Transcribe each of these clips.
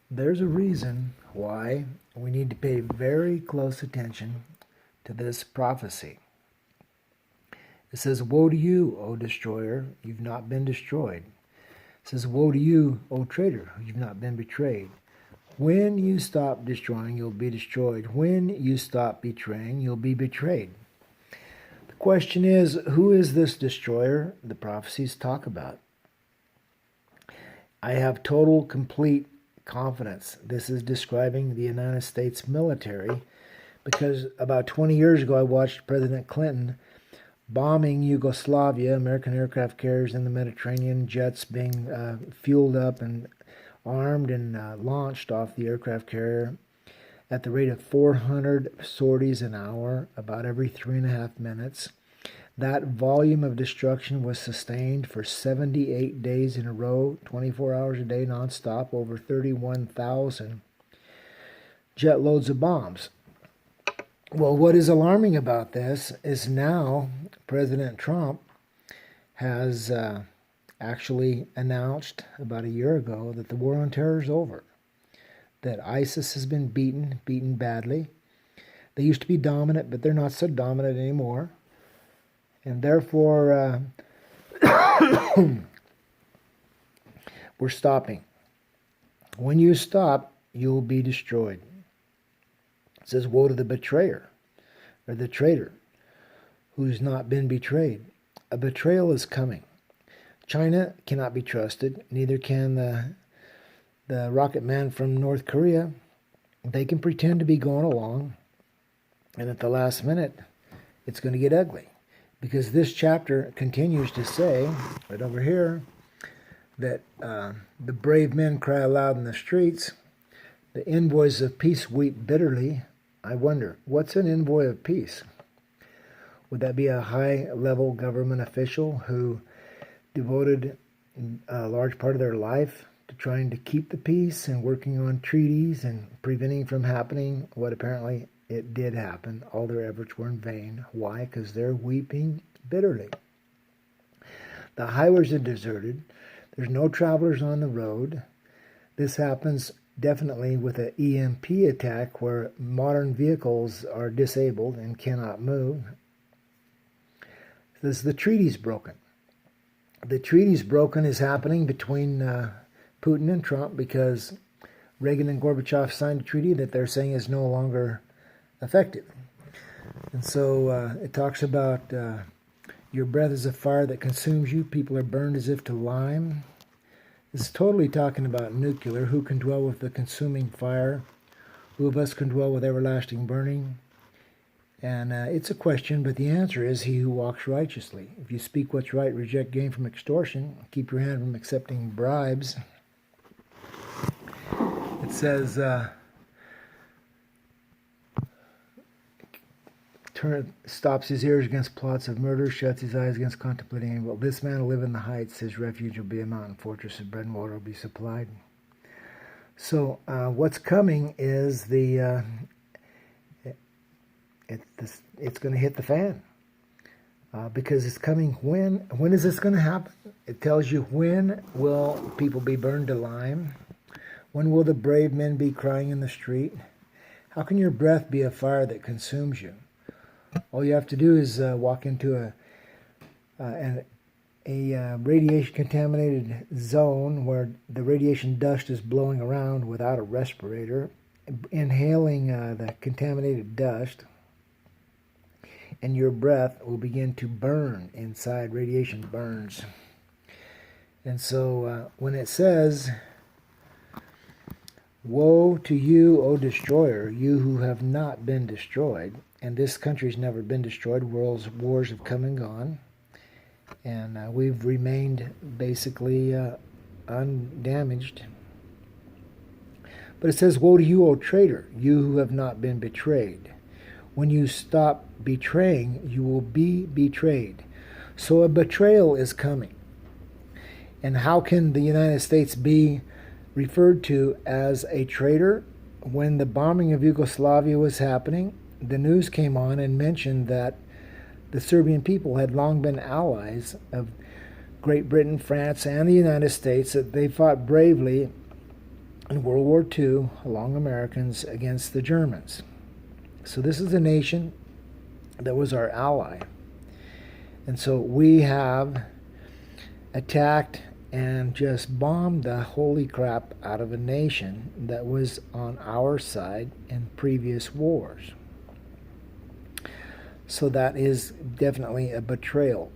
There's a reason why we need to pay very close attention to this prophecy. It says, "Woe to you, O destroyer, you've not been destroyed." It says, "Woe to you, O traitor, you've not been betrayed." When you stop destroying, you'll be destroyed. When you stop betraying, you'll be betrayed. The question is, who is this destroyer the prophecies talk about? I have total, complete confidence this is describing the United States military, because about 20 years ago I watched President Clinton bombing Yugoslavia, American aircraft carriers in the Mediterranean, jets being fueled up and armed and launched off the aircraft carrier at the rate of 400 sorties an hour, about every 3.5 minutes. That volume of destruction was sustained for 78 days in a row, 24 hours a day, nonstop, over 31,000 jet loads of bombs. Well, what is alarming about this is now President Trump has actually announced about a year ago that the war on terror is over, that ISIS has been beaten badly. They used to be dominant, but they're not so dominant anymore. And therefore, we're stopping. When you stop, you'll be destroyed. It says, "Woe to the betrayer," or the traitor, who's not been betrayed. A betrayal is coming. China cannot be trusted, neither can the rocket man from North Korea. They can pretend to be going along, and at the last minute, it's going to get ugly. Because this chapter continues to say, right over here, that the brave men cry aloud in the streets, the envoys of peace weep bitterly. I wonder, what's an envoy of peace? Would that be a high-level government official who devoted a large part of their life to trying to keep the peace and working on treaties and preventing from happening what apparently it did happen? All their efforts were in vain. Why? Because they're weeping bitterly. The highways are deserted. There's no travelers on the road. This happens definitely with an EMP attack where modern vehicles are disabled and cannot move. This, the treaty's broken. The treaty's broken is happening between Putin and Trump because Reagan and Gorbachev signed a treaty that they're saying is no longer effective. And so it talks about your breath is a fire that consumes you. People are burned as if to lime. It's totally talking about nuclear. Who can dwell with the consuming fire? Who of us can dwell with everlasting burning? And it's a question, but the answer is he who walks righteously. If you speak what's right, reject gain from extortion, keep your hand from accepting bribes. It says, stops his ears against plots of murder, shuts his eyes against contemplating evil. This man will live in the heights. His refuge will be a mountain fortress. His bread and water will be supplied. So what's coming is it's going to hit the fan. Because it's coming when? When is this going to happen? It tells you when will people be burned to lime? When will the brave men be crying in the street? How can your breath be a fire that consumes you? All you have to do is walk into a radiation-contaminated zone where the radiation dust is blowing around without a respirator, inhaling the contaminated dust, and your breath will begin to burn inside. Radiation burns. And so when it says, "Woe to you, O destroyer, you who have not been destroyed," and this country's never been destroyed. World's wars have come and gone, and we've remained basically undamaged. But it says, "Woe to you, O traitor, you who have not been betrayed." When you stop betraying, you will be betrayed. So a betrayal is coming. And how can the United States be referred to as a traitor? When the bombing of Yugoslavia was happening, the news came on and mentioned that the Serbian people had long been allies of Great Britain, France, and the United States, that they fought bravely in World War II along Americans against the Germans. So this is a nation that was our ally. And so we have attacked and just bombed the holy crap out of a nation that was on our side in previous wars. So that is definitely a betrayal.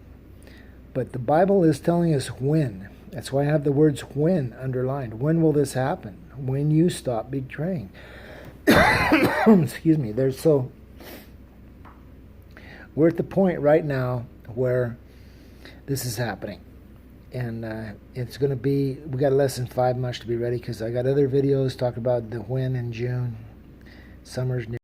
But the Bible is telling us when. That's why I have the words when underlined. When will this happen? When you stop betraying. Excuse me. We're at the point right now where this is happening. And it's going to be, we got less than 5 months to be ready, because I got other videos talking about the when in June. Summer's near.